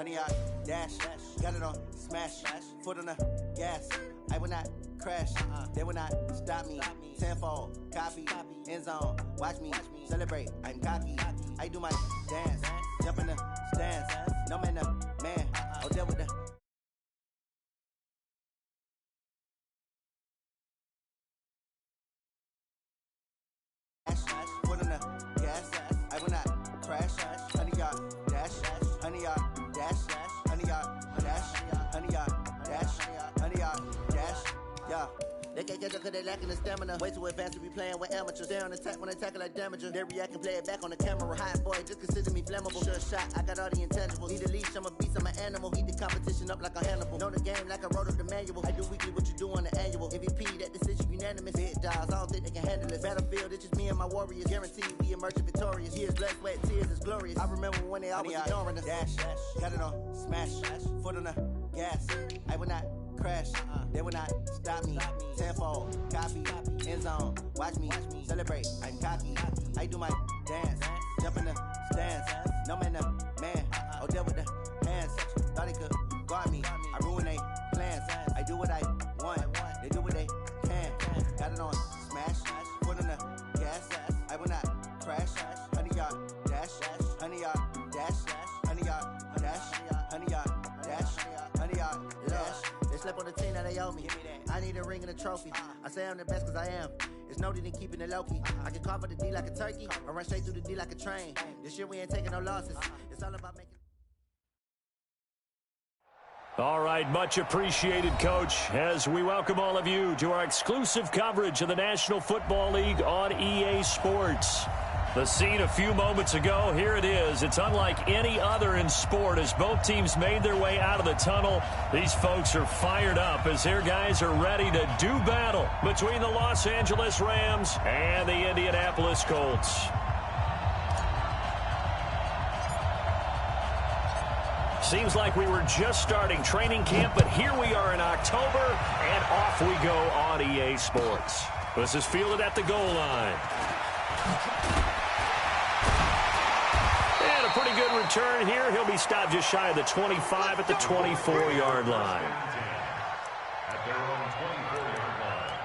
100-yard dash. Got it on smash. Foot on the gas. I will not crash. They will not stop me. Tenfold, copy, end zone. Watch me celebrate. I'm cocky. I do my dance. Jump in the stands. No man, man. I'll deal with the. Foot on the gas. I will not crash. 100-yard dash. 100-yard dash. 100-yard dash. 100-yard dash. 100-yard dash. Yeah. They can't catch up cause they lacking the stamina. Way too advanced to be playing with amateurs. They on attack when they tackle like damager. They react and play it back on the camera. Hot boy, just consider me flammable. Sure shot, I got all the intangibles. Need a leash, I'm a beast, I'm an animal. Heat the competition up like a Hannibal. Know the game like I wrote up the manual. I do weekly what you do on the annual. MVP, that decision unanimous. Big dogs, I don't think they can handle it. Battlefield, it's just me and my warriors. Guaranteed we emerge victorious. Years, blood, sweat, tears is glorious. I remember when they always ignoring us. Dash, got it on smash. Foot on the gas. I will not crash. They will not stop me. Tenfold, copy, end zone. Watch me celebrate. I'm cocky. I do my dance. Jump in the stands. No man, man. I'll deal with the hands. Thought they could guard me. I ruin they plans. I do what I want. They do what they can. Got it on smash. Foot on the gas. I will not crash. 100-yard dash. 100-yard dash. 100-yard dash. 100-yard dash. 100-yard dash. They slept on the team that they owe me. I need a ring and a trophy. I say I'm the best cause I am. It's noted in keeping it low-key. I can carve up the D like a turkey or run straight through the D like a train. This year we ain't taking no losses. It's all about making... All right, much appreciated, Coach, as we welcome all of you to our exclusive coverage of the National Football League on EA Sports. The scene a few moments ago, here it is. It's unlike any other in sport as both teams made their way out of the tunnel. These folks are fired up as their guys are ready to do battle between the Los Angeles Rams and the Indianapolis Colts. Seems like we were just starting training camp, but here we are in October, and off we go on EA Sports. This is fielded at the goal line. And a pretty good return here. He'll be stopped just shy of the 25 at the 24-yard line. At their own 24-yard line.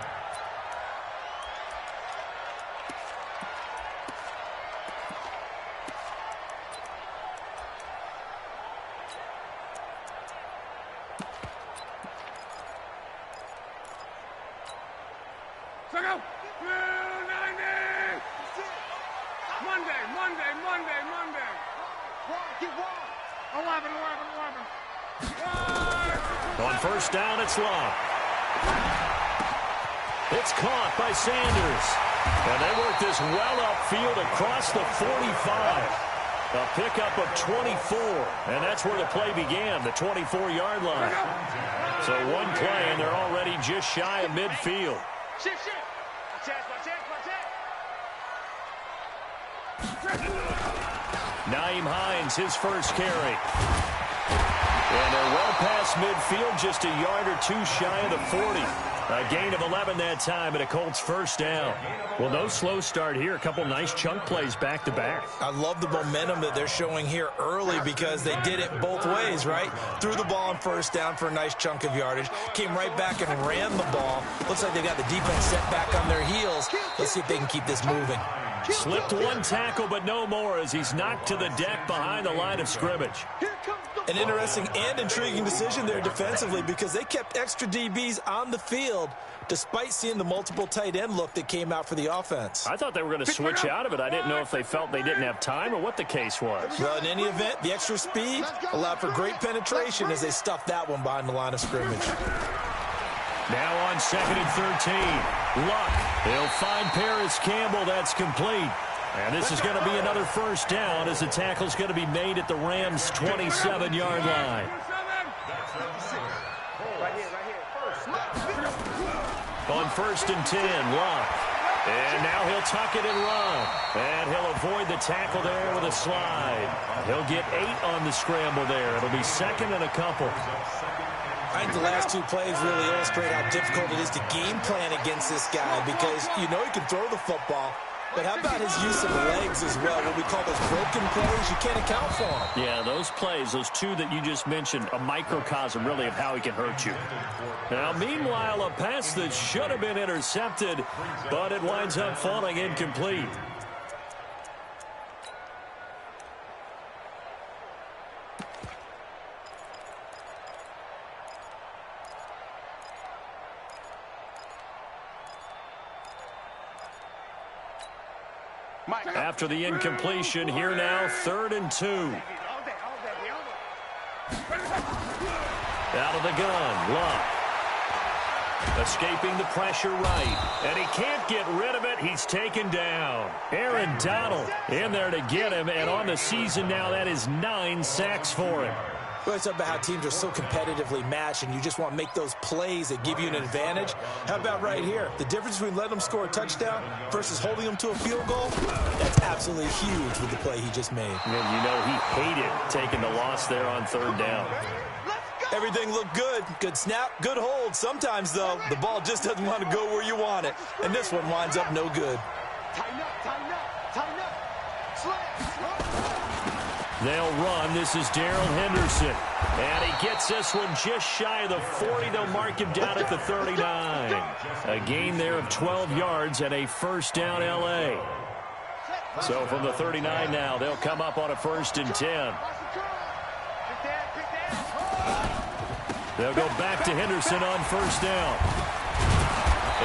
Go! 90! Monday. Get one. 11. On first down, it's Love. It's caught by Sanders. And they work this well upfield across the 45. A pickup of 24. And that's where the play began, the 24-yard line. So one play, and they're already just shy of midfield. Shit. Nyheim Hines, his first carry. And they're well past midfield, just a yard or two shy of the 40. A gain of 11 that time, and a Colts first down. Well, no slow start here. A couple nice chunk plays back-to-back. I love the momentum that they're showing here early because they did it both ways, right? Threw the ball on first down for a nice chunk of yardage. Came right back and ran the ball. Looks like they got the defense set back on their heels. Let's see if they can keep this moving. Slipped one tackle, but no more as he's knocked to the deck behind the line of scrimmage. An interesting and intriguing decision there defensively because they kept extra DBs on the field despite seeing the multiple tight end look that came out for the offense. I thought they were going to switch out of it. I didn't know if they felt they didn't have time or what the case was. Well, in any event, the extra speed allowed for great penetration as they stuffed that one behind the line of scrimmage. Now on 2nd and 13. Luck. He'll find Paris Campbell. That's complete. And this is going to be another first down as the tackle's going to be made at the Rams' 27-yard line. On 1st and 10, Luck. And now he'll tuck it and run. And he'll avoid the tackle there with a slide. He'll get 8 on the scramble there. It'll be 2nd and a couple. I think the last two plays really illustrate how difficult it is to game plan against this guy because you know he can throw the football, but how about his use of legs as well? What we call those broken plays, you can't account for them. Yeah, those plays, those two that you just mentioned, a microcosm really of how he can hurt you. Now, meanwhile, a pass that should have been intercepted, but it winds up falling incomplete. After the incompletion, here now, 3rd and 2. Out of the gun, Luck. Escaping the pressure right. And he can't get rid of it. He's taken down. Aaron Donald in there to get him. And on the season now, that is 9 sacks for him. Well, it's about how teams are so competitively matched, and you just want to make those plays that give you an advantage. How about right here? The difference between letting them score a touchdown versus holding them to a field goal, that's absolutely huge with the play he just made. And you know he hated taking the loss there on 3rd down. Everything looked good. Good snap, good hold. Sometimes, though, the ball just doesn't want to go where you want it. And this one winds up no good. Tighten up, tighten up, tighten up. They'll run. This is Darrell Henderson. And he gets this one just shy of the 40. They'll mark him down at the 39. A gain there of 12 yards and a 1st down L.A. So from the 39 now, they'll come up on a 1st and 10. They'll go back to Henderson on 1st down.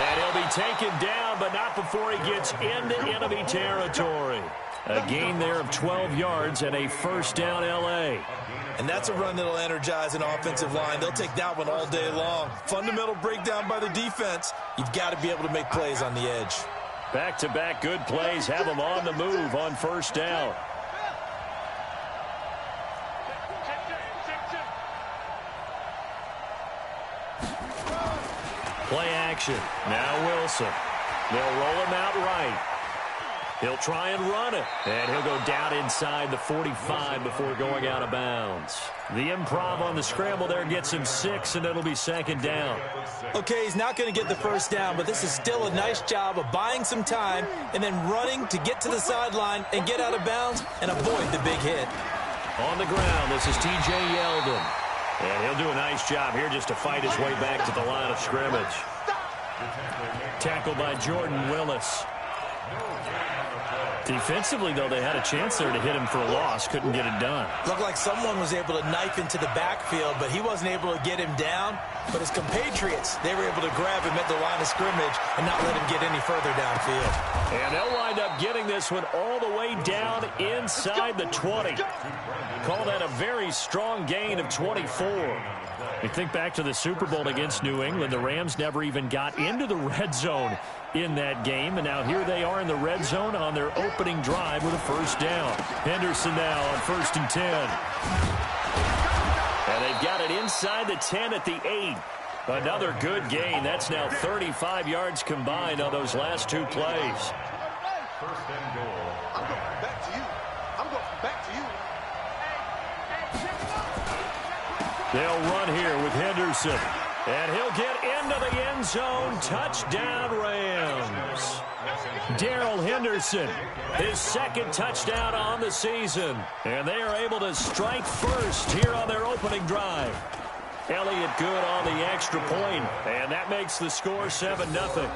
And he'll be taken down, but not before he gets into enemy territory. A gain there of 12 yards and a 1st down L.A. And that's a run that'll energize an offensive line. They'll take that one all day long. Fundamental breakdown by the defense. You've got to be able to make plays on the edge. Back-to-back good plays have them on the move on 1st down. Play action. Now Wilson. They'll roll him out right. He'll try and run it. And he'll go down inside the 45 before going out of bounds. The improv on the scramble there gets him 6, and it'll be 2nd down. Okay, he's not going to get the 1st down, but this is still a nice job of buying some time and then running to get to the sideline and get out of bounds and avoid the big hit. On the ground, this is T.J. Yeldon. And he'll do a nice job here just to fight his way back to the line of scrimmage. Tackled by Jordan Willis. Defensively, though, they had a chance there to hit him for a loss. Couldn't get it done. Looked like someone was able to knife into the backfield, but he wasn't able to get him down. But his compatriots, they were able to grab him at the line of scrimmage and not let him get any further downfield. And they'll wind up getting this one all the way down inside the 20. Call that a very strong gain of 24. We think back to the Super Bowl against New England. The Rams never even got into the red zone in that game. And now here they are in the red zone on their opening drive with a 1st down. Henderson now on 1st and 10. And they've got it inside the 10 at the 8. Another good gain. That's now 35 yards combined on those last 2 plays. 1st and goal. I'm going back to you. I'm going back to you. They'll run here with Henderson. And he'll get into the end zone. Touchdown, Rams. Darrell Henderson, his 2nd touchdown on the season. And they are able to strike first here on their opening drive. Elliott good on the extra point, and that makes the score 7-0.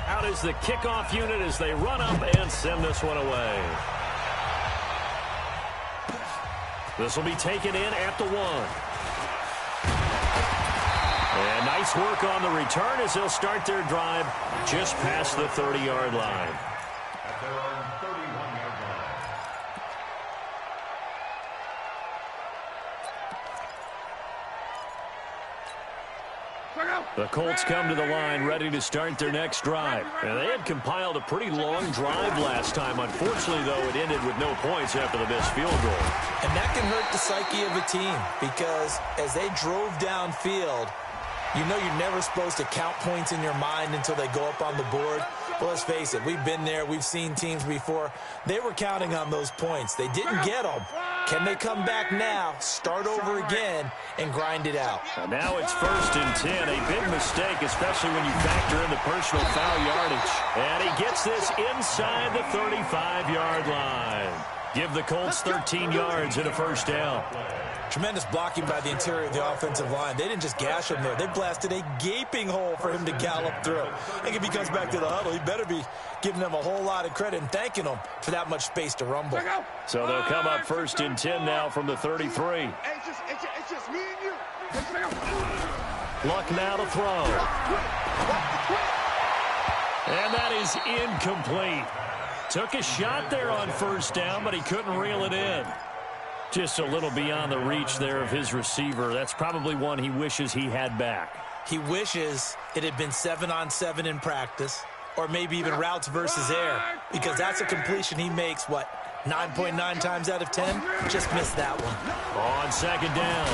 Out is the kickoff unit as they run up and send this one away. This will be taken in at the 1. And nice work on the return as they'll start their drive just past the 30-yard line. At their own 31-yard line. The Colts come to the line ready to start their next drive. And they had compiled a pretty long drive last time. Unfortunately, though, it ended with no points after the missed field goal. And that can hurt the psyche of a team because as they drove downfield, you know you're never supposed to count points in your mind until they go up on the board. Well, let's face it, we've been there. We've seen teams before. They were counting on those points. They didn't get them. Can they come back now, start over again, and grind it out? And now it's 1st and 10. A big mistake, especially when you factor in the personal foul yardage. And he gets this inside the 35-yard line. Give the Colts 13 yards and a first down. Tremendous blocking by the interior of the offensive line. They didn't just gash him there. They blasted a gaping hole for him to gallop through. I think if he comes back to the huddle, he better be giving them a whole lot of credit and thanking them for that much space to rumble. So they'll come up 1st and 10 now from the 33. It's just me and you. Luck now to throw. And that is incomplete. Took a shot there on 1st down, but he couldn't reel it in. Just a little beyond the reach there of his receiver. That's probably one he wishes he had back. He wishes it had been 7-on-7 in practice, or maybe even routes versus air, because that's a completion he makes, 9.9 times out of 10? Just missed that one. On 2nd down,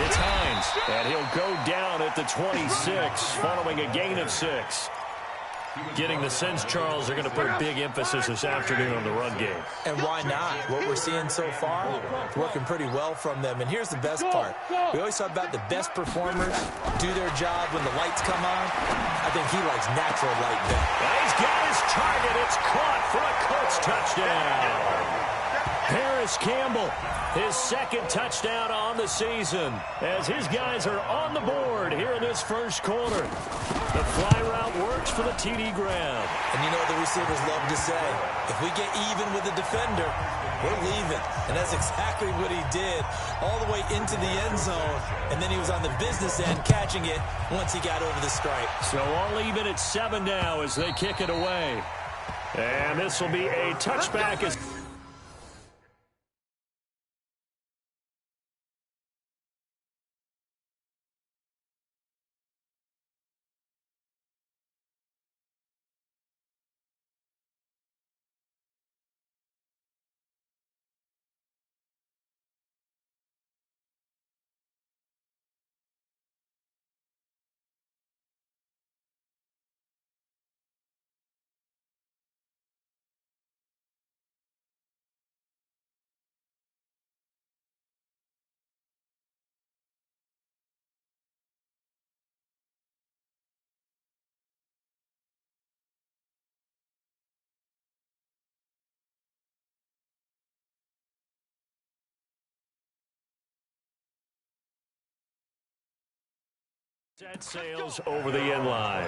it's Hines, and he'll go down at the 26, following a gain of 6. Getting the sense, Charles, they're going to put big emphasis this afternoon on the run game. And why not? What we're seeing so far, it's working pretty well from them. And here's the best part. We always talk about the best performers do their job when the lights come on. I think he likes natural light better. And he's got his target. It's caught for a Colts touchdown. Harris Campbell, his 2nd touchdown on the season, as his guys are on the board here in this 1st quarter. The fly route works for the TD grab. And you know the receivers love to say, if we get even with the defender, we're leaving. And that's exactly what he did, all the way into the end zone. And then he was on the business end catching it once he got over the stripe. So all even at 7 now as they kick it away. And this will be a touchback as... Set sails over the end line.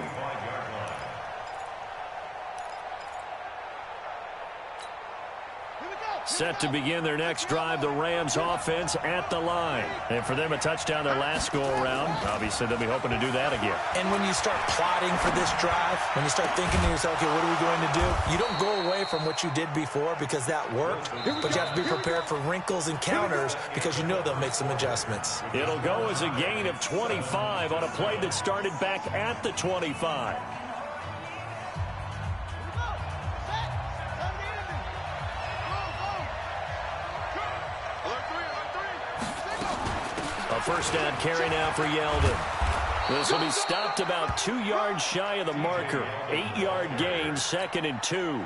Set to begin their next drive, the Rams offense at the line. And for them, a touchdown their last go-around. Obviously, they'll be hoping to do that again. And when you start plotting for this drive, when you start thinking to yourself, okay, what are we going to do? You don't go away from what you did before because that worked, but you have to be prepared for wrinkles and counters because you know they'll make some adjustments. It'll go as a gain of 25 on a play that started back at the 25. First down carry now for Yeldon. This will be stopped about 2 yards shy of the marker. 8-yard gain, 2nd and 2.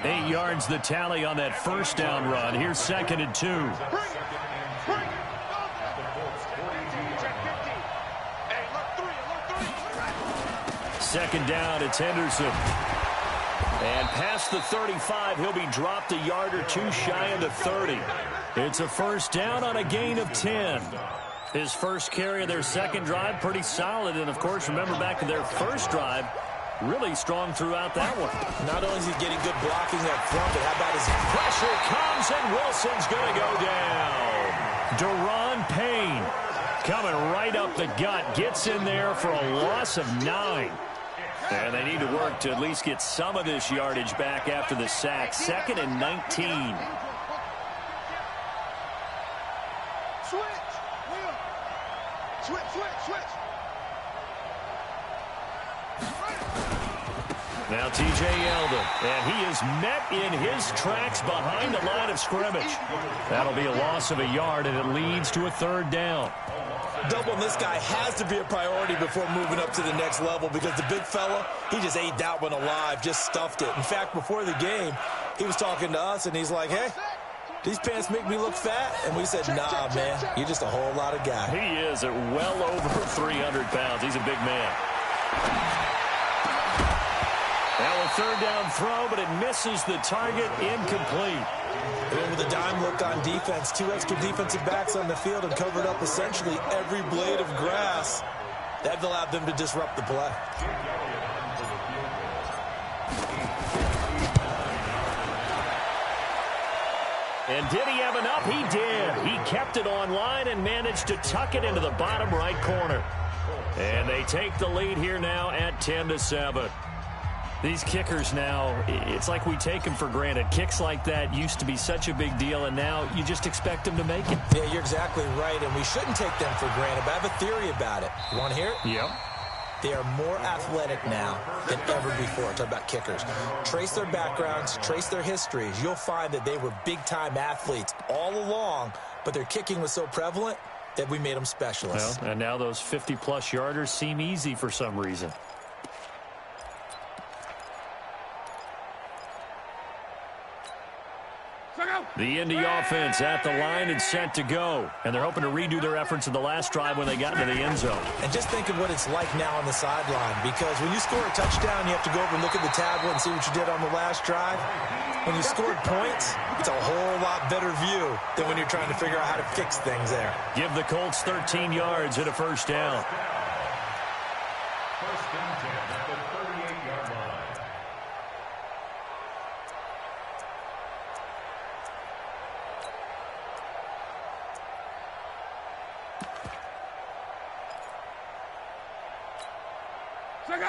8 yards the tally on that first down run. Here's 2nd and 2. Second down, it's Henderson. And past the 35, he'll be dropped a yard or 2 shy of the 30. It's a first down on a gain of 10. His first carry of their second drive, pretty solid. And, of course, remember back to their first drive, really strong throughout that one. Not only is he getting good blocking up front, but how about his pressure comes, and Wilson's going to go down. Deron Payne coming right up the gut, gets in there for a loss of 9. And they need to work to at least get some of this yardage back after the sack. 2nd and 19. Now T.J. Yeldon, and he is met in his tracks behind the line of scrimmage. That'll be a loss of a yard, and it leads to a 3rd down. Doubling this guy has to be a priority before moving up to the next level because the big fella, he just ate that one alive, just stuffed it. In fact, before the game, he was talking to us, and he's like, hey, these pants make me look fat? And we said, nah, man, you're just a whole lot of guy. He is at well over 300 pounds. He's a big man. Now a 3rd down throw, but it misses the target, incomplete. And with a dime look on defense, 2 extra defensive backs on the field and covered up essentially every blade of grass. That allowed them to disrupt the play. And did he have enough? He did. He kept it online and managed to tuck it into the bottom right corner. And they take the lead here now at 10-7. These kickers now, it's like we take them for granted. Kicks like that used to be such a big deal, and now you just expect them to make it. Yeah, you're exactly right, and we shouldn't take them for granted, but I have a theory about it. You want to hear it? Yep. They are more athletic now than ever before. Talk about kickers. Trace their backgrounds, trace their histories. You'll find that they were big-time athletes all along, but their kicking was so prevalent that we made them specialists. Well, and now those 50-plus yarders seem easy for some reason. The Indy offense at the line and set to go. And they're hoping to redo their efforts in the last drive when they got into the end zone. And just think of what it's like now on the sideline, because when you score a touchdown, you have to go over and look at the tablet and see what you did on the last drive. When you scored points, it's a whole lot better view than when you're trying to figure out how to fix things there. Give the Colts 13 yards and a 1st down. 1st and 10 at the 38-yard line.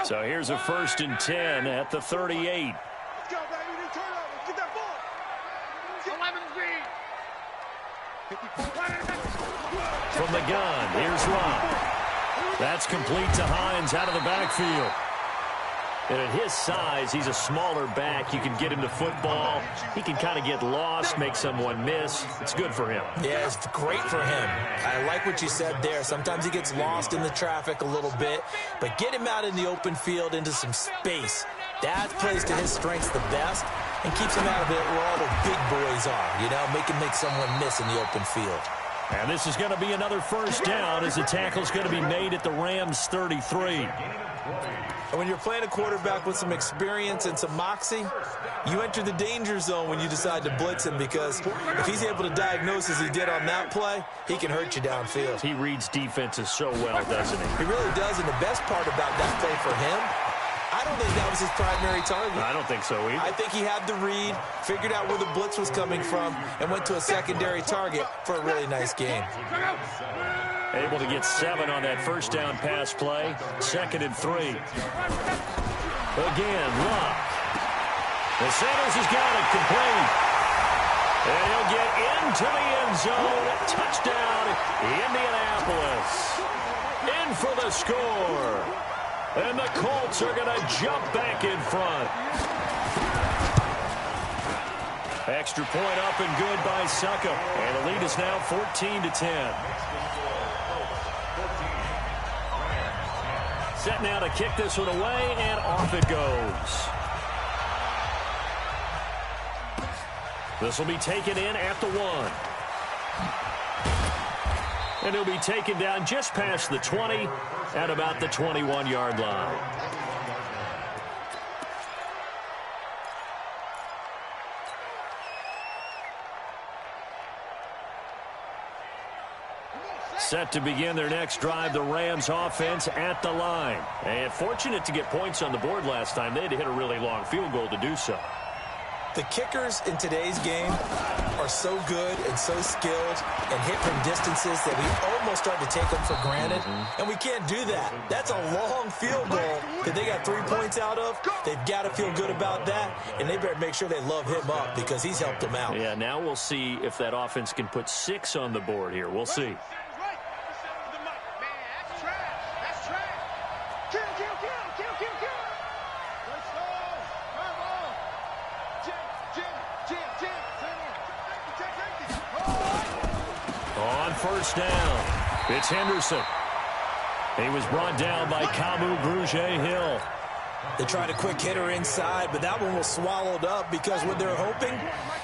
So here's a 1st and 10 at the 38. Let's go, baby. Turn over. Get that ball. 11-3. From the gun, here's Robb. That's complete to Hines out of the backfield. And at his size, he's a smaller back. You can get him to football. He can kind of get lost, make someone miss. It's good for him. Yeah, it's great for him. I like what you said there. Sometimes he gets lost in the traffic a little bit, but get him out in the open field into some space. That plays to his strengths the best and keeps him out of it where all the big boys are, you know, make someone miss in the open field. And this is going to be another 1st down as the tackle's going to be made at the Rams' 33. And when you're playing a quarterback with some experience and some moxie, you enter the danger zone when you decide to blitz him, because if he's able to diagnose as he did on that play, he can hurt you downfield. He reads defenses so well, doesn't he? He really does, and the best part about that play for him, I don't think that was his primary target. I don't think so either. I think he had the read, figured out where the blitz was coming from, and went to a secondary target for a really nice gain. Able to get 7 on that 1st down pass play. 2nd and 3. Again, Luck. The Sanders has got it complete. And he'll get into the end zone. Touchdown, Indianapolis. In for the score. And the Colts are going to jump back in front. Extra point up and good by Succa. And the lead is now 14-10. Set now to kick this one away, and off it goes. This will be taken in at the 1. And he'll be taken down just past the 20 at about the 21-yard line. Set to begin their next drive, the Rams offense at the line. And fortunate to get points on the board last time. They had to hit a really long field goal to do so. The kickers in today's game are so good and so skilled and hit from distances that we almost start to take them for granted. And we can't do that. That's a long field goal that they got 3 points out of. They've got to feel good about that, and they better make sure they love him up because he's helped them out. Yeah, now we'll see if that offense can put 6 on the board here. We'll see. first down. It's Henderson. He was brought down by Kamu Grugier-Hill. They tried a quick hitter inside, but that one was swallowed up because what they're hoping,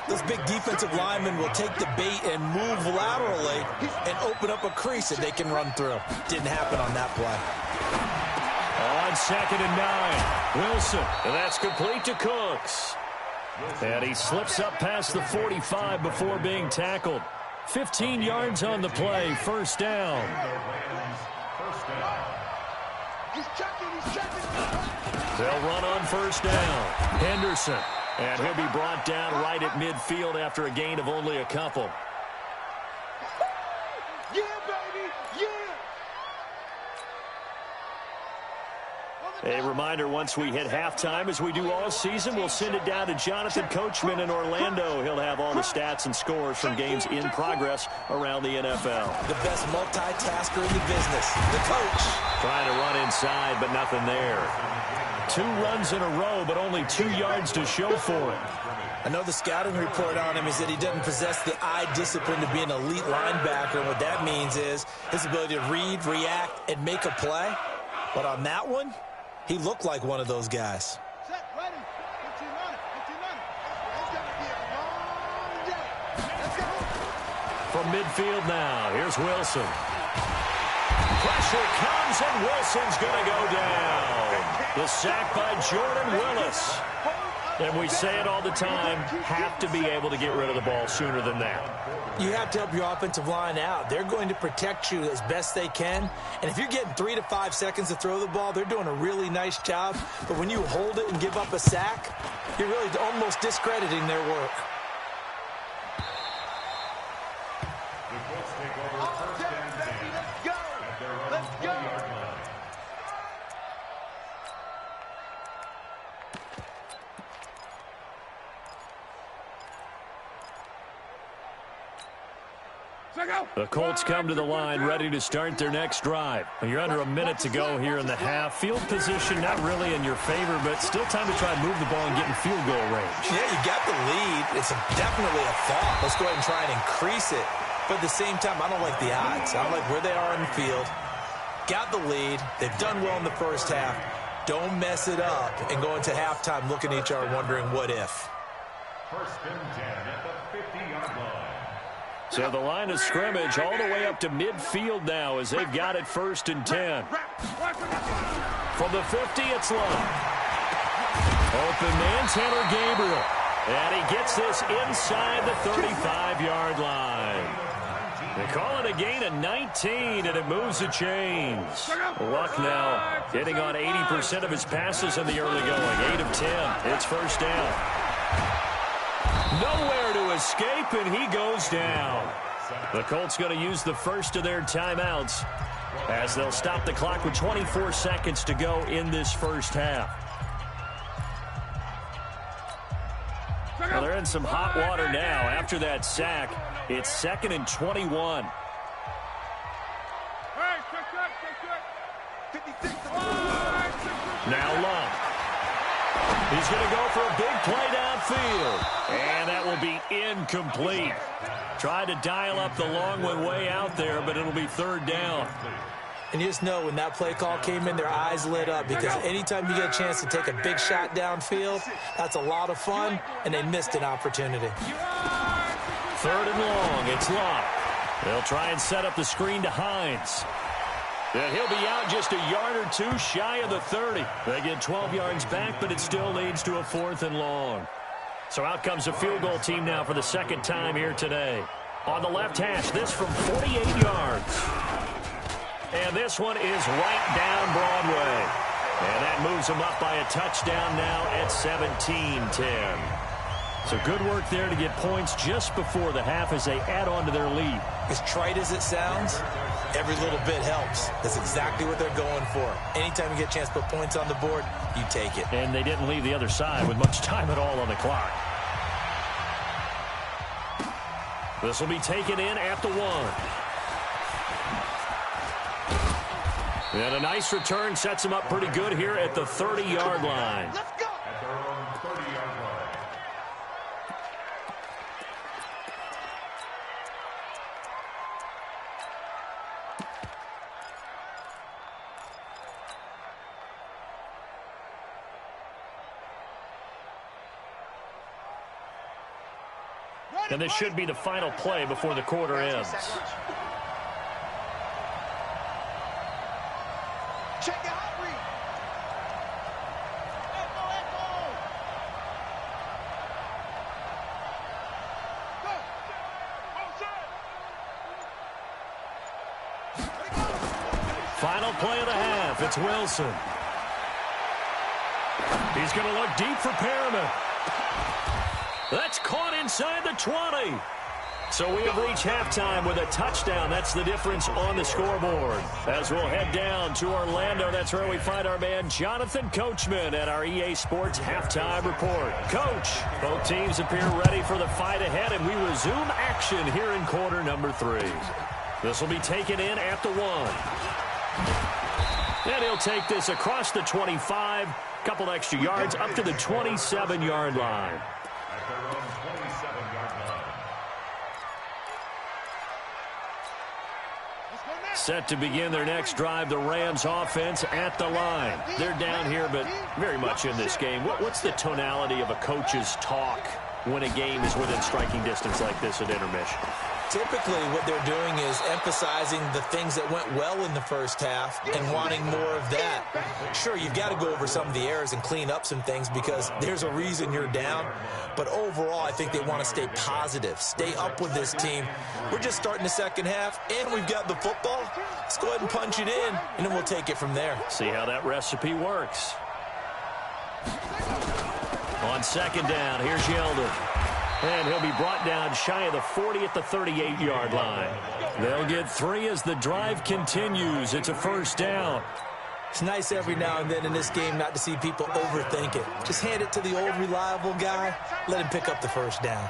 this big defensive lineman will take the bait and move laterally and open up a crease that they can run through. Didn't happen on that play. On 2nd and 9, Wilson, and that's complete to Cooks. And he slips up past the 45 before being tackled. 15 yards on the play, first down. He's checking, he's checking. They'll run on first down. Henderson, and he'll be brought down right at midfield after a gain of only a couple. Yeah, baby, yeah. A reminder, once we hit halftime, as we do all season, we'll send it down to Jonathan Coachman in Orlando. He'll have all the stats and scores from games in progress around the NFL. The best multitasker in the business, the coach. Trying to run inside, but nothing there. 2 runs in a row, but only 2 yards to show for it. I know the scouting report on him is that he doesn't possess the eye discipline to be an elite linebacker, and what that means is his ability to read, react, and make a play. But on that one, he looked like one of those guys. Set, ready. 15 on it, 15 on it. It's going to be a long day. Let's go. From midfield now, here's Wilson. Pressure comes, and Wilson's going to go down. The sack by Jordan Willis. And we say it all the time, have to be able to get rid of the ball sooner than that. You have to help your offensive line out. They're going to protect you as best they can. And if you're getting 3 to 5 seconds to throw the ball, they're doing a really nice job. But when you hold it and give up a sack, you're really almost discrediting their work. The Colts come to the line ready to start their next drive. You're under a minute to go here in the half. Field position not really in your favor, but still time to try and move the ball and get in field goal range. Yeah, you got the lead. It's definitely a thought. Let's go ahead and try and increase it. But at the same time, I don't like the odds. I don't like where they are in the field. Got the lead. They've done well in the first half. Don't mess it up and go into halftime looking at each other wondering what if. First and 10 at the 50-yard line. So the line of scrimmage all the way up to midfield now as they've got it 1st and 10. From the 50, it's Love. Open man, Tanner Gabriel. And he gets this inside the 35-yard line. They call it a gain of 19, and it moves the chains. Luck now hitting on 80% of his passes in the early going. 8 of 10. It's first down. Nowhere to escape, and he goes down. The Colts going to use the first of their timeouts as they'll stop the clock with 24 seconds to go in this first half. Well, they're in some hot water now after that sack. It's 2nd and 21. Now Love. He's going to go for a big play downfield. And that will be incomplete. Tried to dial up the long one way out there, but it'll be 3rd down. And you just know when that play call came in, their eyes lit up because anytime you get a chance to take a big shot downfield, that's a lot of fun, and they missed an opportunity. 3rd and long. It's Love. They'll try and set up the screen to Hines. And he'll be out just a yard or 2 shy of the 30. They get 12 yards back, but it still leads to a 4th and long. So out comes a field goal team now for the 2nd time here today. On the left hash, this from 48 yards. And this one is right down Broadway. And that moves them up by a touchdown now at 17-10. So good work there to get points just before the half as they add on to their lead. As trite as it sounds, every little bit helps. That's exactly what they're going for. Anytime you get a chance to put points on the board, you take it. And they didn't leave the other side with much time at all on the clock. This will be taken in at the 1. And a nice return sets them up pretty good here at the 30-yard line. Let's go. At their own 30-yard line. And this should be the final play before the quarter ends. Check it out, Reed. Final play of the half. It's Wilson. He's going to look deep for Perriman. That's caught inside the 20. So we have reached halftime with a touchdown. That's the difference on the scoreboard. As we'll head down to Orlando, that's where we find our man Jonathan Coachman at our EA Sports Halftime Report. Coach, both teams appear ready for the fight ahead, and we resume action here in quarter number 3. This will be taken in at the 1. And he'll take this across the 25, couple extra yards up to the 27-yard line. Set to begin their next drive, the Rams offense at the line. They're down here, but very much in this game. What's the tonality of a coach's talk when a game is within striking distance like this at intermission? Typically, what they're doing is emphasizing the things that went well in the first half and wanting more of that. Sure, you've got to go over some of the errors and clean up some things because there's a reason you're down. But overall, I think they want to stay positive, stay up with this team. We're just starting the second half, and we've got the football. Let's go ahead and punch it in, and then we'll take it from there. See how that recipe works. On second down, here's Yeldon. And he'll be brought down shy of the 40 at the 38-yard line. They'll get 3 as the drive continues. It's a first down. It's nice every now and then in this game not to see people overthink it. Just hand it to the old reliable guy. Let him pick up the first down.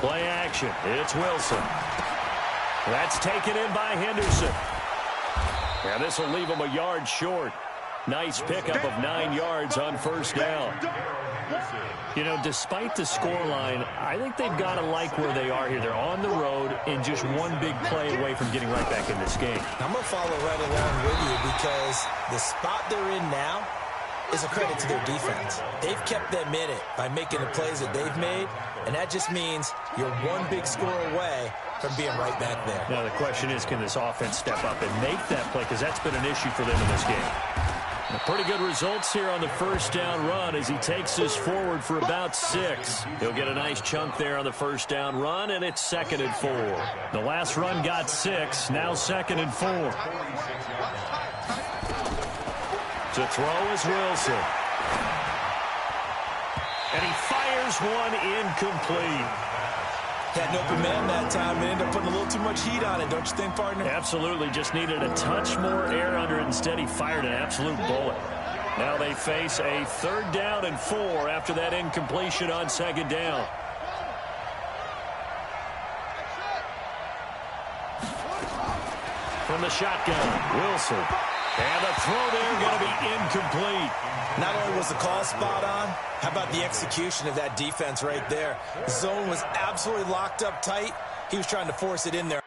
Play action. It's Wilson. That's taken in by Henderson. And this will leave him a yard short. Nice pickup of 9 yards on first down. You know, despite the scoreline, I think they've got to like where they are here. They're on the road and just one big play away from getting right back in this game. I'm going to follow right along with you because the spot they're in now is a credit to their defense. They've kept them in it by making the plays that they've made, and that just means you're one big score away from being right back there. Now, the question is, can this offense step up and make that play? Because that's been an issue for them in this game. Pretty good results here on the first down run as he takes this forward for about 6. He'll get a nice chunk there on the first down run, and it's 2nd and 4. The last run got 6, now 2nd and 4. To throw is Wilson. And he fires one incomplete. Had an open man that time and ended up putting a little too much heat on it, don't you think, partner? Absolutely. Just needed a touch more air under it. Instead, he fired an absolute bullet. Now they face a 3rd down and 4 after that incompletion on 2nd down. From the shotgun, Wilson. And the throw there going to be incomplete. Not only was the call spot on, how about the execution of that defense right there? The zone was absolutely locked up tight. He was trying to force it in there.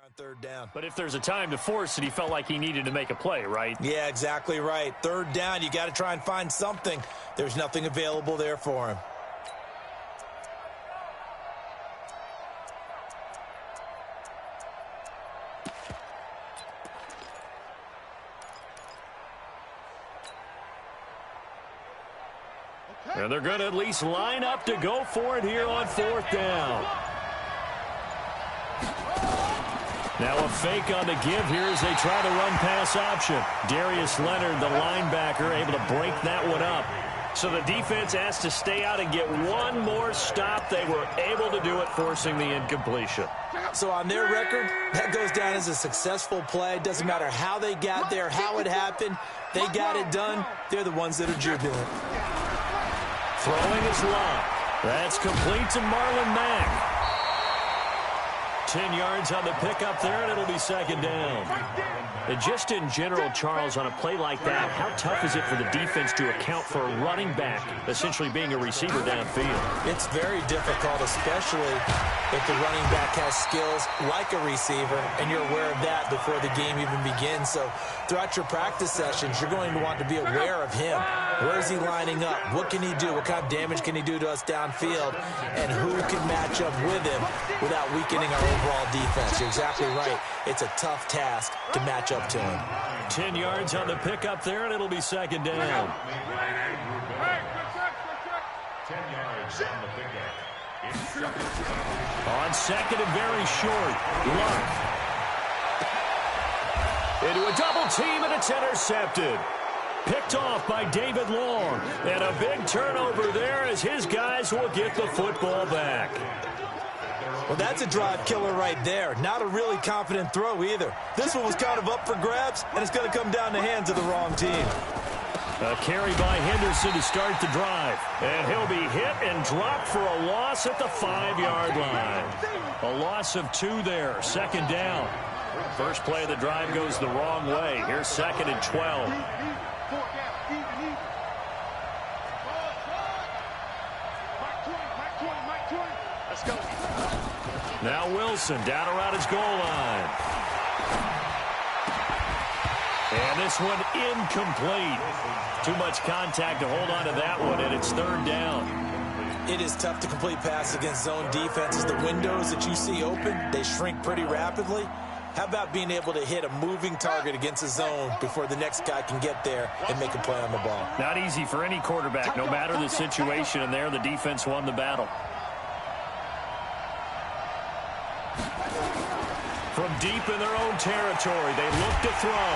On 3rd down. But if there's a time to force it, he felt like he needed to make a play, right? Yeah, exactly right. 3rd down, you got to try and find something. There's nothing available there for him. And they're going to at least line up to go for it here on 4th down. Now a fake on the give here as they try the run-pass option. Darius Leonard, the linebacker, able to break that one up. So the defense has to stay out and get one more stop. They were able to do it, forcing the incompletion. So on their record, that goes down as a successful play. Doesn't matter how they got there, how it happened. They got it done. They're the ones that are jubilant. Throwing is Love. That's complete to Marlon Mack. 10 yards on the pickup there, and it'll be second down. And just in general, Charles, on a play like that, how tough is it for the defense to account for a running back essentially being a receiver downfield? It's very difficult, especially if the running back has skills like a receiver, and you're aware of that before the game even begins. So throughout your practice sessions, you're going to want to be aware of him. Where is he lining up? What can he do? What kind of damage can he do to us downfield? And who can match up with him without weakening our overall defense? You're exactly right. It's a tough task to match up to him. 10 yards on the pickup there, and it'll be second down. 10 yards on the pickup. On second and very short, Luck. Into a double team, and it's intercepted. Picked off by David Long. And a big turnover there as his guys will get the football back. Well, that's a drive killer right there. Not a really confident throw either. This one was kind of up for grabs, and it's going to come down the hands of the wrong team. A carry by Henderson to start the drive. And he'll be hit and dropped for a loss at the 5-yard line. A loss of 2 there, second down. First play of the drive goes the wrong way. Here's second and 12. Let's go. Now Wilson down around his goal line. And this one incomplete. Too much contact to hold on to that one, and it's third down. It is tough to complete passes against zone defenses. The windows that you see open, they shrink pretty rapidly. How about being able to hit a moving target against a zone before the next guy can get there and make a play on the ball? Not easy for any quarterback, no matter the situation, and there the defense won the battle. From deep in their own territory, they look to throw.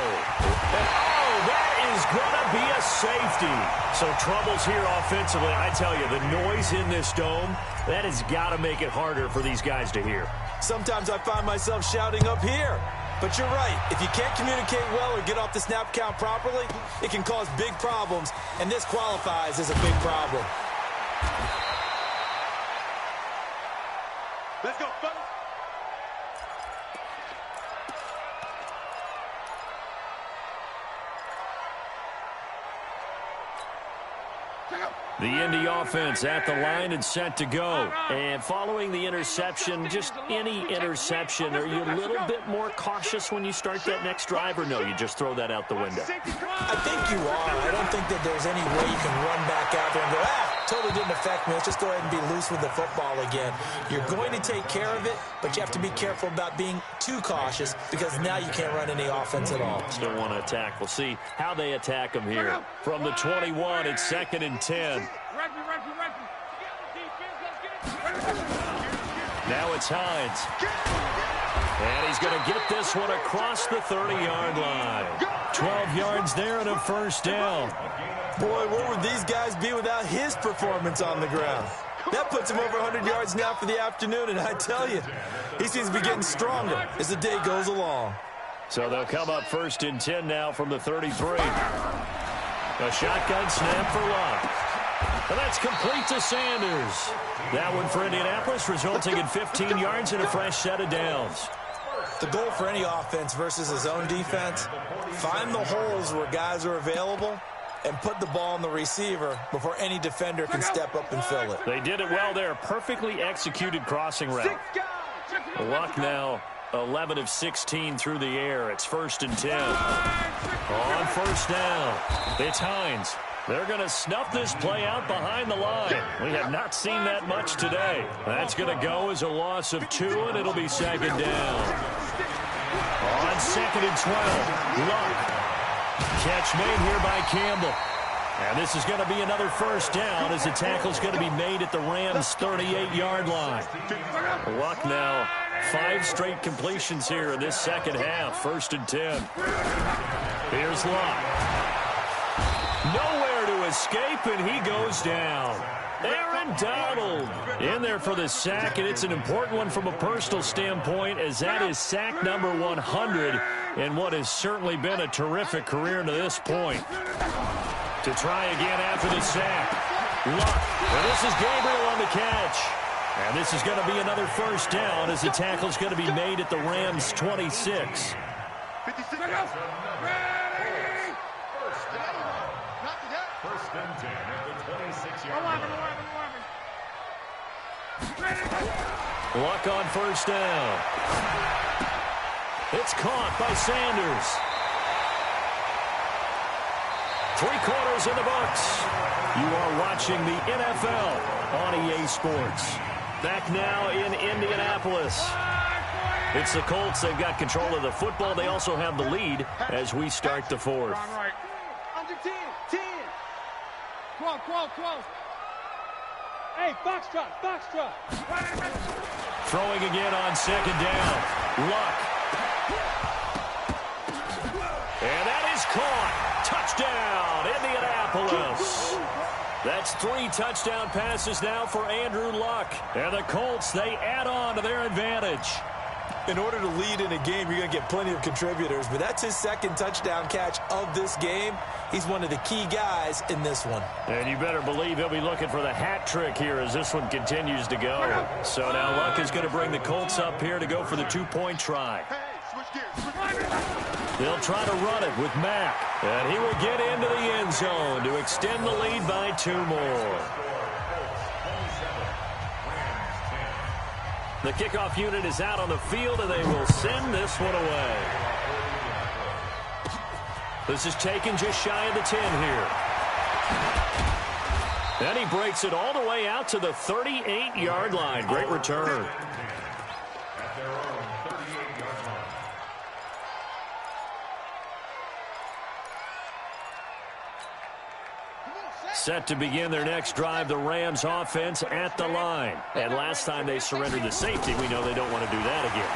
And, oh, that is going to be a safety. So troubles here offensively. I tell you, the noise in this dome, that has got to make it harder for these guys to hear. Sometimes I find myself shouting up here. But you're right. If you can't communicate well or get off the snap count properly, it can cause big problems, and this qualifies as a big problem. Let's go, fellas. The Indy offense at the line and set to go. And following the interception, just any interception, are you a little bit more cautious when you start that next drive, or no, you just throw that out the window? I think you are. I don't think that there's any way you can run back out there and go, totally didn't affect me. Let's just go ahead and be loose with the football again. You're going to take care of it, but you have to be careful about being too cautious because now you can't run any offense at all. Still want to attack. We'll see how they attack them here. From the 21, it's second and 10. Now it's Hines. And he's going to get this one across the 30-yard line. 12 yards there and a first down. Boy, where would these guys be without his performance on the ground? That puts him over 100 yards now for the afternoon, and I tell you, he seems to be getting stronger as the day goes along. So they'll come up first and 10 now from the 33. A shotgun snap for Love. And that's complete to Sanders. That one for Indianapolis, resulting in 15 yards and a fresh set of downs. The goal for any offense versus his own defense, find the holes where guys are available and put the ball on the receiver before any defender can step up and fill it. They did it well there. Perfectly executed crossing route. Luck now 11 of 16 through the air. It's first and 10. On first down, it's Hines. They're going to snuff this play out behind the line. We have not seen that much today. That's going to go as a loss of 2, and it'll be second down. On second and 12, Luck. Catch made here by Campbell. And this is going to be another first down as the tackle's going to be made at the Rams' 38-yard line. Luck now 5 straight completions here in this second half. 1st and 10. Here's Luck. Nowhere to escape, and he goes down. Aaron Donald in there for the sack, and it's an important one from a personal standpoint, as that is sack number 100 in what has certainly been a terrific career to this point. To try again after the sack. Luck. And this is Gabriel on the catch. And this is going to be another 1st down as the tackle is going to be made at the Rams' 26. 56. First and 10 at the 26-yard line. Luck on 1st down. It's caught by Sanders. 3 quarters in the books. You are watching the NFL on EA Sports. Back now in Indianapolis. It's the Colts. They've got control of the football. They also have the lead as we start the 4th. Under 10. Close. Hey, Foxtrot. Throwing again on 2nd down. Luck. And that is caught. Touchdown, Indianapolis. That's 3 touchdown passes now for Andrew Luck. And the Colts, they add on to their advantage. In order to lead in a game, you're going to get plenty of contributors, but that's his 2nd touchdown catch of this game. He's one of the key guys in this one. And you better believe he'll be looking for the hat trick here as this one continues to go. So now Luck is going to bring the Colts up here to go for the 2-point try. They'll try to run it with Mack. And he will get into the end zone to extend the lead by 2 more. The kickoff unit is out on the field, and they will send this one away. This is taken just shy of the 10 here. And he breaks it all the way out to the 38-yard line. Great return. At their own 38-yard line. Set to begin their next drive, the Rams offense at the line. And last time they surrendered the safety, we know they don't want to do that again.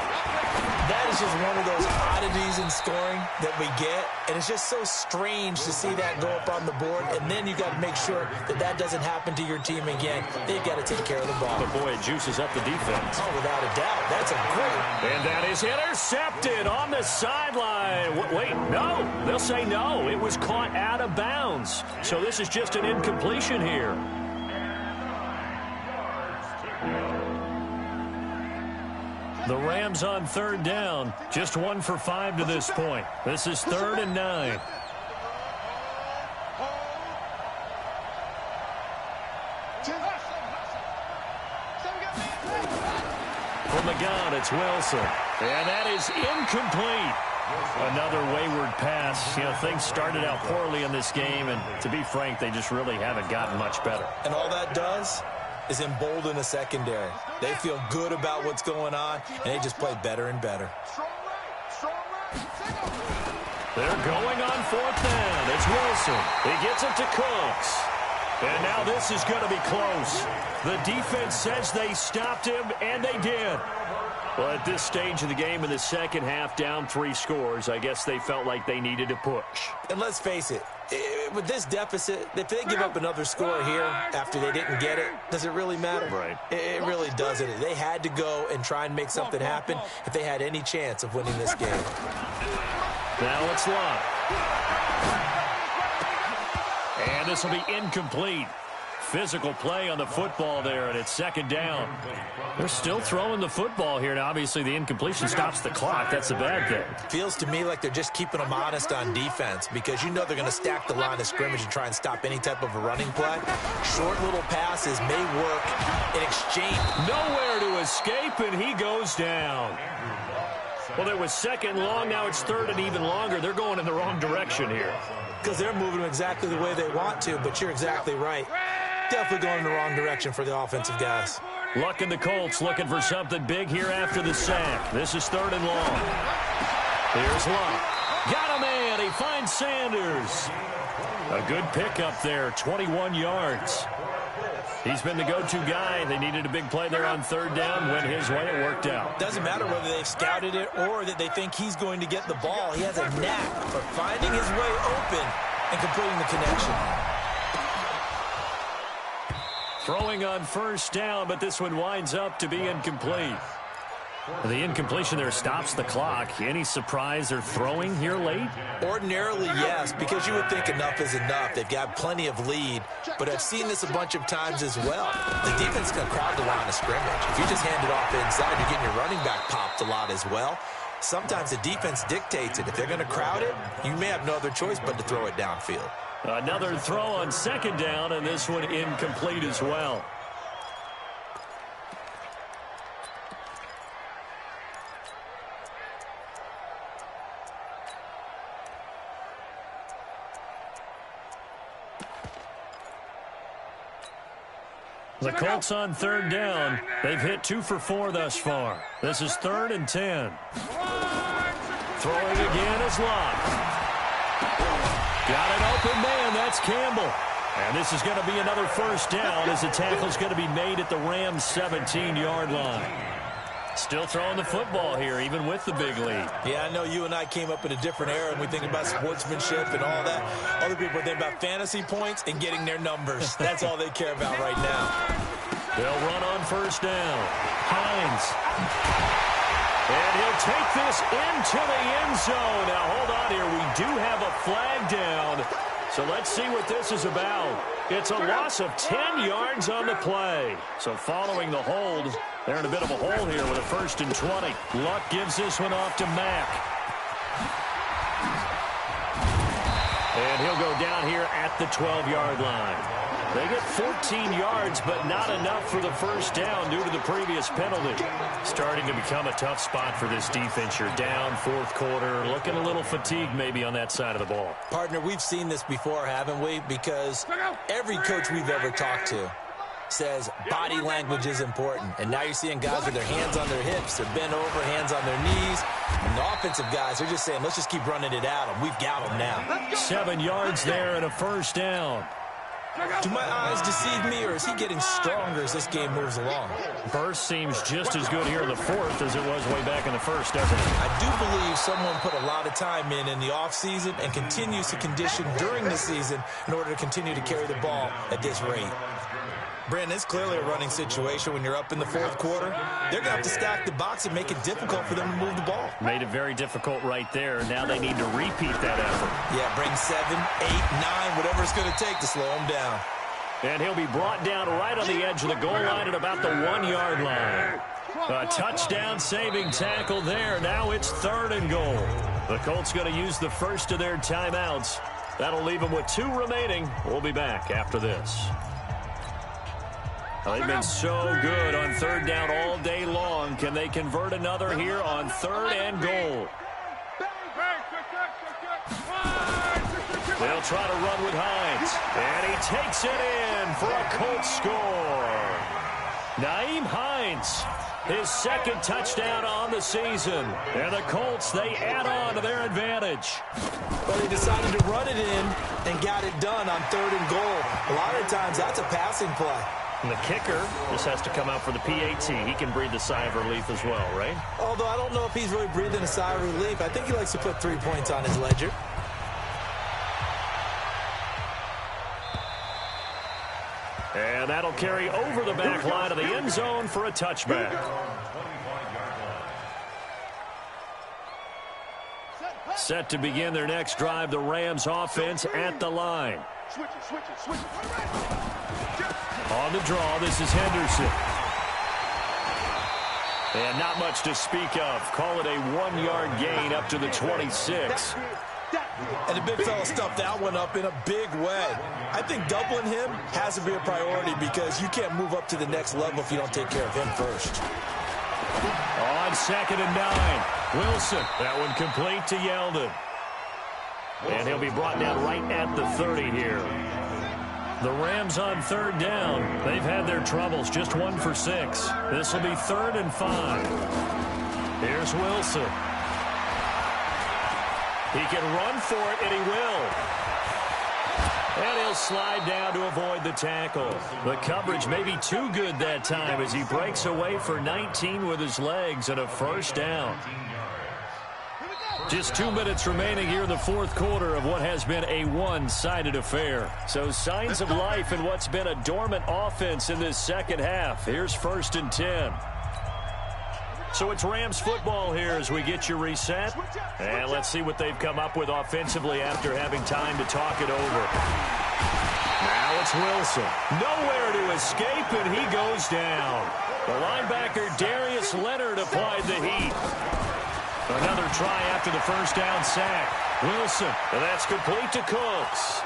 That is just one of those oddities in scoring that we get, and it's just so strange to see that go up on the board, and then you got to make sure that that doesn't happen to your team again. They've got to take care of the ball. But boy, it juices up the defense. Oh, without a doubt. That's a great. And that is intercepted on the sideline. Wait, no. They'll say no. It was caught out of bounds. So this is just an incompletion here. The Rams on 3rd down. Just 1 for 5 to this point. This is 3rd and 9. From the gun, it's Wilson. And that is incomplete. Another wayward pass. You know, things started out poorly in this game, and to be frank, they just really haven't gotten much better. And all that does is embolden a secondary. They feel good about what's going on, and they just play better and better. They're going on 4th down. It's Wilson. He gets it to Cooks. And now this is going to be close. The defense says they stopped him, and they did. Well, at this stage of the game in the second half, down 3 scores, I guess they felt like they needed to push. And let's face it, with this deficit, if they give up another score here after they didn't get it, does it really matter? Right. It really doesn't. They had to go and try and make something happen if they had any chance of winning this game. Now it's Luck. And this will be incomplete. Physical play on the football there, and it's 2nd down. They're still throwing the football here. Now, obviously, the incompletion stops the clock. That's the bad thing. Feels to me like they're just keeping them honest on defense because you know they're going to stack the line of scrimmage and try and stop any type of a running play. Short little passes may work in exchange. Nowhere to escape, and he goes down. Well, there was 2nd long. Now it's 3rd and even longer. They're going in the wrong direction here. Because they're moving exactly the way they want to, but you're exactly right. Definitely going in the wrong direction for the offensive guys. Luck and the Colts looking for something big here after the sack. This is 3rd and long. Here's Luck. Got a man. He finds Sanders. A good pickup there, 21 yards. He's been the go-to guy. They needed a big play there on third down. Went his way. It worked out. Doesn't matter whether they've scouted it or that they think he's going to get the ball. He has a knack for finding his way open and completing the connection. Throwing on first down, but this one winds up to be incomplete. The incompletion there stops the clock. Any surprise they're throwing here late? Ordinarily, yes, because you would think enough is enough. They've got plenty of lead, but I've seen this a bunch of times as well. The defense can crowd the line of scrimmage. If you just hand it off inside, you're getting your running back popped a lot as well. Sometimes the defense dictates it. If they're going to crowd it, you may have no other choice but to throw it downfield. Another throw on second down, and this one incomplete as well. The Colts on third down. They've hit 2 for 4 thus far. This is 3rd and 10. Throwing again is Locke. Got an open man. That's Campbell. And this is going to be another first down as the tackle's going to be made at the Rams' 17-yard line. Still throwing the football here, even with the big lead. Yeah, I know you and I came up in a different era, and we think about sportsmanship and all that. Other people think about fantasy points and getting their numbers. That's all they care about right now. They'll run on first down. Hines. And he'll take this into the end zone. Now, hold on here. We do have a flag down. So let's see what this is about. It's a loss of 10 yards on the play. So following the hold, they're in a bit of a hole here with a 1st and 20. Luck gives this one off to Mack. And he'll go down here at the 12-yard line. They get 14 yards, but not enough for the first down due to the previous penalty. Starting to become a tough spot for this defense. You're down 4th quarter, looking a little fatigued maybe on that side of the ball. Partner, we've seen this before, haven't we? Because every coach we've ever talked to says body language is important. And now you're seeing guys with their hands on their hips. They're bent over, hands on their knees. And the offensive guys, they're just saying, let's just keep running it at them. We've got them now. 7 yards there and a first down. Do my eyes deceive me, or is he getting stronger as this game moves along? Burst seems just as good here in the 4th as it was way back in the 1st, doesn't it? I do believe someone put a lot of time in the offseason and continues to condition during the season in order to continue to carry the ball at this rate. Brandon, it's clearly a running situation when you're up in the 4th quarter. They're going to have to stack the box and make it difficult for them to move the ball. Made it very difficult right there. Now they need to repeat that effort. Yeah, bring 7, 8, 9, whatever it's going to take to slow them down. And he'll be brought down right on the edge of the goal line at about the 1-yard line. A touchdown saving tackle there. Now it's 3rd and goal. The Colts going to use the first of their timeouts. That'll leave them with 2 remaining. We'll be back after this. They've been so good on 3rd down all day long. Can they convert another here on 3rd and goal? They'll try to run with Hines. And he takes it in for a Colts score. Nyheim Hines, his 2nd touchdown on the season. And the Colts, they add on to their advantage. Well, he decided to run it in and got it done on 3rd and goal. A lot of times that's a passing play. And the kicker just has to come out for the PAT. He can breathe a sigh of relief as well, right? Although I don't know if he's really breathing a sigh of relief. I think he likes to put 3 points on his ledger. And that'll carry over the back line of the end zone for a touchback. Set to begin their next drive, the Rams offense at the line. On the draw, this is Henderson. And not much to speak of. Call it a 1-yard gain up to the 26. And the big fella stuffed that one up in a big way. I think doubling him has to be a priority because you can't move up to the next level if you don't take care of him first. On 2nd and 9, Wilson. That one complete to Yeldon. And he'll be brought down right at the 30 here. The Rams on 3rd down. They've had their troubles, just 1 for 6. This will be 3rd and 5. Here's Wilson. He can run for it, and he will. And he'll slide down to avoid the tackle. The coverage may be too good that time as he breaks away for 19 with his legs and a first down. Just 2 minutes remaining here in the fourth quarter of what has been a one-sided affair. So signs of life in what's been a dormant offense in this second half. Here's 1st and 10. So it's Rams football here as we get you reset. And let's see what they've come up with offensively after having time to talk it over. Now it's Wilson. Nowhere to escape, and he goes down. The linebacker Darius Leonard applied the heat. Another try after the first down sack. Wilson, and that's complete to Cooks.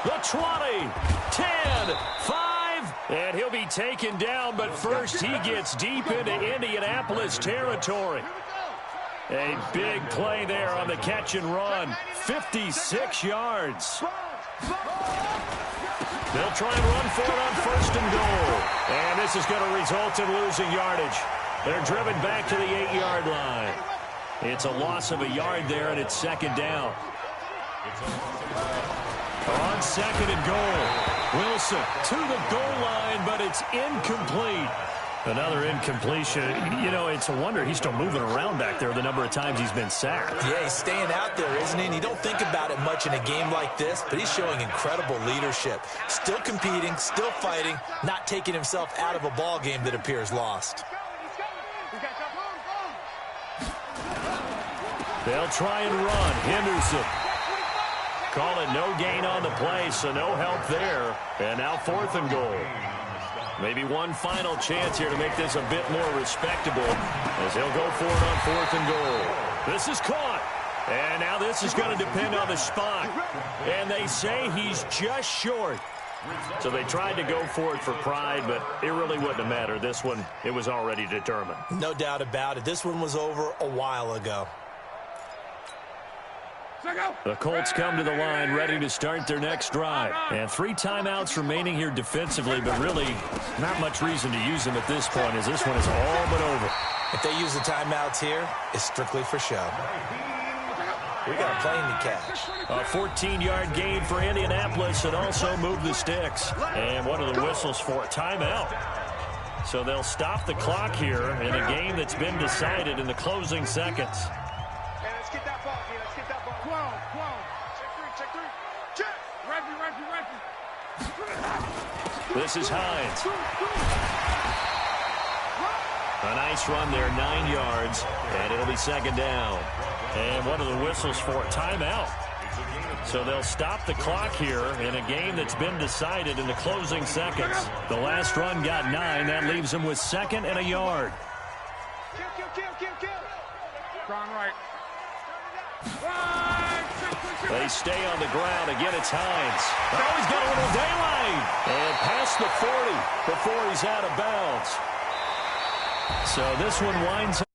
The 20, 10, 5, and he'll be taken down, but first he gets deep into Indianapolis territory. A big play there on the catch and run. 56 yards. They'll try and run for it on 1st and goal. And this is going to result in losing yardage. They're driven back to the 8-yard line. It's a loss of a yard there, and it's 2nd down. On 2nd and goal, Wilson to the goal line, but it's incomplete. Another incompletion. You know, it's a wonder he's still moving around back there the number of times he's been sacked. Yeah, he's staying out there, isn't he? And you don't think about it much in a game like this, but he's showing incredible leadership. Still competing, still fighting, not taking himself out of a ball game that appears lost. They'll try and run. Henderson. Call it no gain on the play, so no help there. And now 4th and goal. Maybe one final chance here to make this a bit more respectable as he'll go for it on 4th and goal. This is caught. And now this is going to depend on the spot. And they say he's just short. So they tried to go for it for pride, but it really wouldn't have mattered. This one, it was already determined. No doubt about it. This one was over a while ago. The Colts come to the line ready to start their next drive. And 3 timeouts remaining here defensively, but really not much reason to use them at this point as this one is all but over. If they use the timeouts here, it's strictly for show. We got a plane to catch. A 14-yard gain for Indianapolis and also move the sticks. And what are the whistles for? Timeout. So they'll stop the clock here in a game that's been decided in the closing seconds. This is Hines. A nice run there, 9 yards, and it'll be 2nd down. And what are the whistles for? Timeout. So they'll stop the clock here in a game that's been decided in the closing seconds. The last run got 9. That leaves them with 2nd and a yard. They stay on the ground. Again, it's Hines. Oh, he's got a little daylight. And past the 40 before he's out of bounds. So this one winds up.